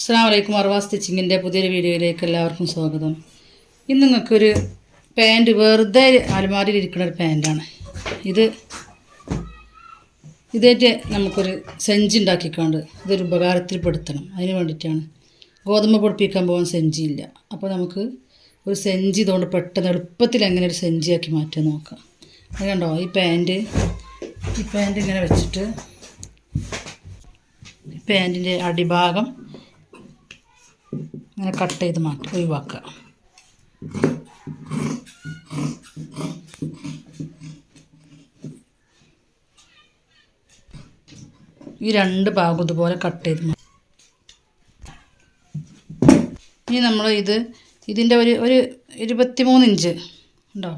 അസ്സലാമു അലൈക്കും. അർവാ സ്റ്റിച്ചിങ്ങിൻ്റെ പുതിയൊരു വീഡിയോയിലേക്ക് എല്ലാവർക്കും സ്വാഗതം. ഇന്ന് നിങ്ങൾക്കൊരു പാൻറ്റ് വെറുതെ അലമാരിയിൽ ഇരിക്കുന്ന ഒരു പാൻറ്റാണ് ഇതേറ്റ് നമുക്കൊരു സെഞ്ചി ഉണ്ടാക്കിക്കാണ്ട് ഇതൊരു ഉപകാരത്തിൽപ്പെടുത്തണം. അതിന് വേണ്ടിയിട്ടാണ്. ഗോതമ്പ് പൊടിപ്പിക്കാൻ പോകാൻ സെഞ്ചിയില്ല. അപ്പോൾ നമുക്ക് ഒരു സെഞ്ചി ഇതുകൊണ്ട് പെട്ടെന്ന് എളുപ്പത്തിൽ എങ്ങനെ ഒരു സെഞ്ചിയാക്കി മാറ്റാൻ നോക്കാം. അത് കണ്ടോ, ഈ പാൻറ്റ് ഇങ്ങനെ വെച്ചിട്ട് പാൻറ്റിൻ്റെ അടിഭാഗം ഇങ്ങനെ കട്ട് ചെയ്ത് ഒഴിവാക്കുക. ഈ രണ്ട് ഭാഗം ഇതുപോലെ കട്ട് ചെയ്ത് ഇനി നമ്മൾ ഇതിൻ്റെ ഒരു 23 ഇഞ്ച് ഉണ്ടോ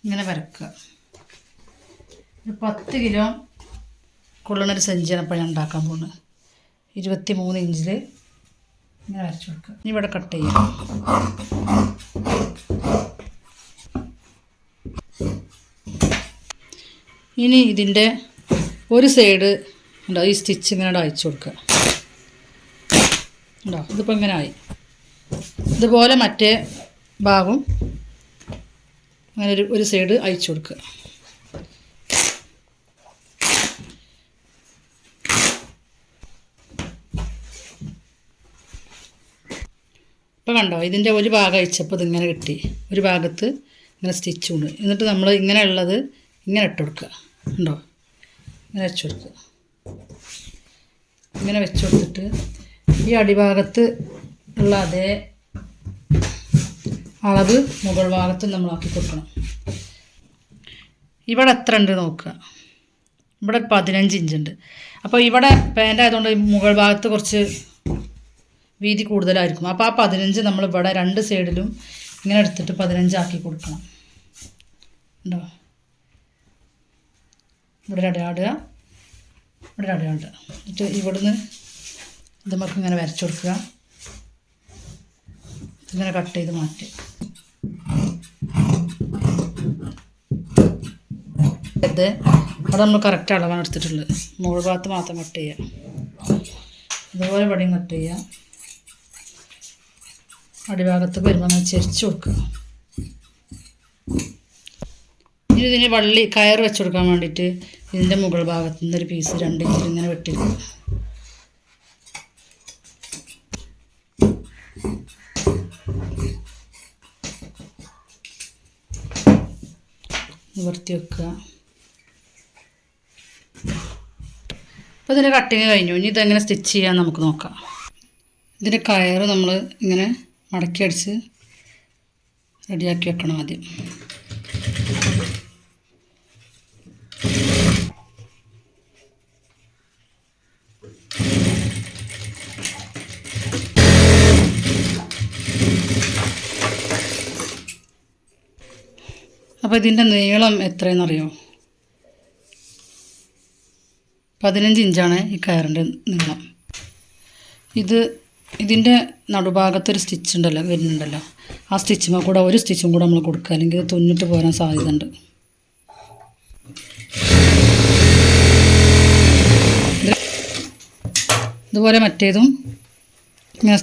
ഇങ്ങനെ വരക്കുക. ഒരു 10 കിലോ കൊള്ളുന്നൊരു സെഞ്ചിയാണ് അപ്പോൾ ഞാൻ ഉണ്ടാക്കാൻ പോകുന്നത്. 23 ഇഞ്ചിൽ ഇങ്ങനെ വരച്ചു കൊടുക്കുക. ഇനി ഇവിടെ കട്ട് ചെയ്യാം. ഇനി ഇതിൻ്റെ ഒരു സൈഡ് ഉണ്ടോ ഈ സ്റ്റിച്ച് ഇങ്ങനെ അയച്ചു കൊടുക്കുക. ഉണ്ടോ, ഇതിപ്പോൾ ഇങ്ങനെ ആയി. ഇതുപോലെ മറ്റേ ഭാഗം അങ്ങനെ ഒരു സൈഡ് അയച്ചു കൊടുക്കുക. ഇപ്പോൾ കണ്ടോ, ഇതിൻ്റെ ഒരു ഭാഗം അയച്ചപ്പോൾ ഇതിങ്ങനെ കിട്ടി. ഒരു ഭാഗത്ത് ഇങ്ങനെ സ്റ്റിച്ച് ഉണ്ട്. എന്നിട്ട് നമ്മൾ ഇങ്ങനെയുള്ളത് ഇങ്ങനെ ഇട്ട് കൊടുക്കുക. ഉണ്ടോ, ഇങ്ങനെ വെച്ച് കൊടുക്കുക. ഇങ്ങനെ വെച്ച് കൊടുത്തിട്ട് ഈ അടിഭാഗത്ത് ഉള്ള അതേ അളവ് മുകൾ ഭാഗത്ത് നമ്മളാക്കി കൊടുക്കണം. ഇവിടെ എത്ര ഉണ്ട് നോക്കുക. ഇവിടെ 15 ഇഞ്ചുണ്ട്. അപ്പോൾ ഇവിടെ പാൻ്റ് ആയതുകൊണ്ട് മുകൾ ഭാഗത്ത് കുറച്ച് വീതി കൂടുതലായിരിക്കും. അപ്പോൾ ആ 15 നമ്മൾ ഇവിടെ രണ്ട് സൈഡിലും ഇങ്ങനെ എടുത്തിട്ട് 15 ആക്കി കൊടുക്കണം. ഉണ്ടോ, ഇവിടെ അടയാടുക, ഇവിടെ അടയാടുക. എന്നിട്ട് ഇവിടുന്ന് ഇത് നമുക്ക് ഇങ്ങനെ വരച്ചു കൊടുക്കുക. ഇങ്ങനെ കട്ട് ചെയ്ത് മാറ്റി അവിടെ നമ്മൾ കറക്റ്റ് അളവാണ് എടുത്തിട്ടുള്ളത്. മുകൾ ഭാഗത്ത് മാത്രം കട്ട് ചെയ്യുക. ഇതുപോലെ ഇവിടെയും കട്ട് ചെയ്യുക. അടിഭാഗത്ത് വരുമ്പോൾ നമ്മൾ ചെരിച്ച് കൊടുക്കുക. ഇനി ഇതിന് വള്ളി കയർ വെച്ച് കൊടുക്കാൻ വേണ്ടിയിട്ട് ഇതിൻ്റെ മുകൾ ഭാഗത്തു നിന്നൊരു പീസ് 2 ഇഞ്ചിൽ ഇങ്ങനെ വെട്ടിയെടുക്കുക. നിവർത്തി വെക്കുക. അപ്പോൾ ഇതിൻ്റെ കട്ടിങ് കഴിഞ്ഞു. ഇനി ഇതെങ്ങനെ സ്റ്റിച്ച് ചെയ്യാൻ നമുക്ക് നോക്കാം. ഇതിൻ്റെ കയറ് നമ്മൾ ഇങ്ങനെ മടക്കി അടിച്ച് റെഡിയാക്കി വെക്കണം ആദ്യം. അപ്പോൾ ഇതിൻ്റെ നീളം എത്രയെന്നറിയോ? 15 ഇഞ്ചാണ് ഈ കയറിൻ്റെ നീളം. ഇതിൻ്റെ നടുഭാഗത്തൊരു സ്റ്റിച്ച് ഉണ്ടല്ലോ വരുന്നുണ്ടല്ലോ, ആ സ്റ്റിച്ചുമ്പോൾ കൂടെ ഒരു സ്റ്റിച്ചും കൂടെ നമ്മൾ കൊടുക്കുക, അല്ലെങ്കിൽ ഇത് തുന്നിട്ട് പോരാൻ സാധ്യത ഉണ്ട്. ഇതുപോലെ മറ്റേതും ഇങ്ങനെ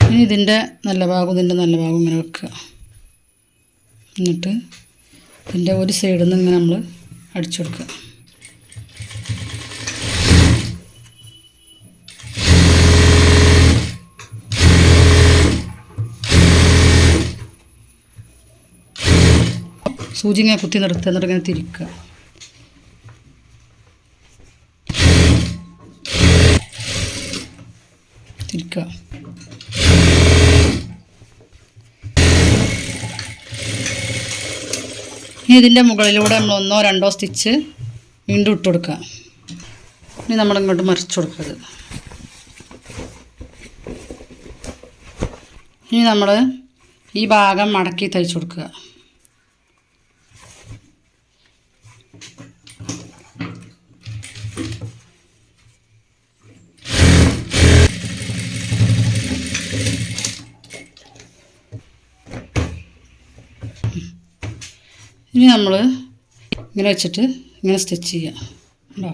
ഇനി ഇതിൻ്റെ നല്ല ഭാഗം ഇങ്ങനെ വെക്കുക. എന്നിട്ട് ഇതിൻ്റെ ഒരു സൈഡിൽ നിന്ന് ഇങ്ങനെ നമ്മൾ അടിച്ചു കൊടുക്കുക. സൂചി ഇങ്ങനെ കുത്തി നിർത്തുക. എന്നിട്ട് ഇങ്ങനെ തിരിക്കുക. ഇനി ഇതിൻ്റെ മുകളിലൂടെ നമ്മൾ 1 or 2 സ്റ്റിച്ച് വീണ്ടും ഇട്ട് കൊടുക്കുക. ഇനി നമ്മളിങ്ങോട്ട് മറിച്ച് കൊടുക്കുക. ഇനി നമ്മൾ ഈ ഭാഗം മടക്കി തയ്ച്ചു കൊടുക്കുക. ഇനി നമ്മൾ ഇങ്ങനെ വെച്ചിട്ട് ഇങ്ങനെ സ്റ്റിച്ച് ചെയ്യാം ഉണ്ടോ.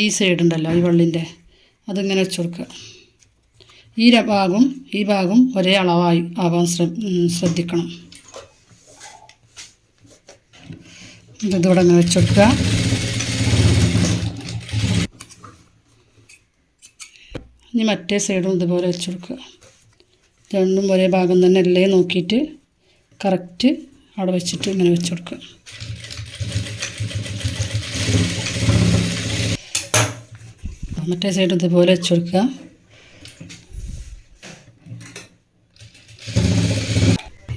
ഈ സൈഡ് ഉണ്ടല്ലോ ഈ വള്ളിൻ്റെ അതിങ്ങനെ വെച്ച് കൊടുക്കുക. ഈ ഭാഗം ഒരേ അളവായി ആവാൻ ശ്രദ്ധിക്കണം. ഇതിവിടെ അങ്ങനെ വെച്ച് കൊടുക്കുക. ഇനി മറ്റേ സൈഡും ഇതുപോലെ വെച്ച് കൊടുക്കുക. രണ്ടും ഒരേ ഭാഗം തന്നെ അല്ലേ നോക്കിയിട്ട് കറക്റ്റ് അവിടെ വെച്ചിട്ട് ഇങ്ങനെ വെച്ച് കൊടുക്കുക. മറ്റേ സൈഡ് ഇതുപോലെ വെച്ച് കൊടുക്കുക.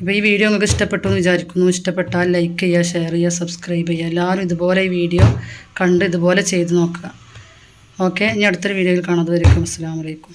ഇപ്പോൾ ഈ വീഡിയോ നിങ്ങൾക്ക് ഇഷ്ടപ്പെട്ടു എന്ന് വിചാരിക്കുന്നു. ഇഷ്ടപ്പെട്ടാൽ ലൈക്ക് ചെയ്യുക, ഷെയർ ചെയ്യുക, സബ്സ്ക്രൈബ് ചെയ്യുക. എല്ലാവരും ഇതുപോലെ ഈ വീഡിയോ കണ്ട് ഇതുപോലെ ചെയ്ത് നോക്കുക. ഓക്കെ, ഇനി അടുത്തൊരു വീഡിയോയിൽ കാണാതെ വരയ്ക്കും. അസ്സലാമു അലൈക്കും.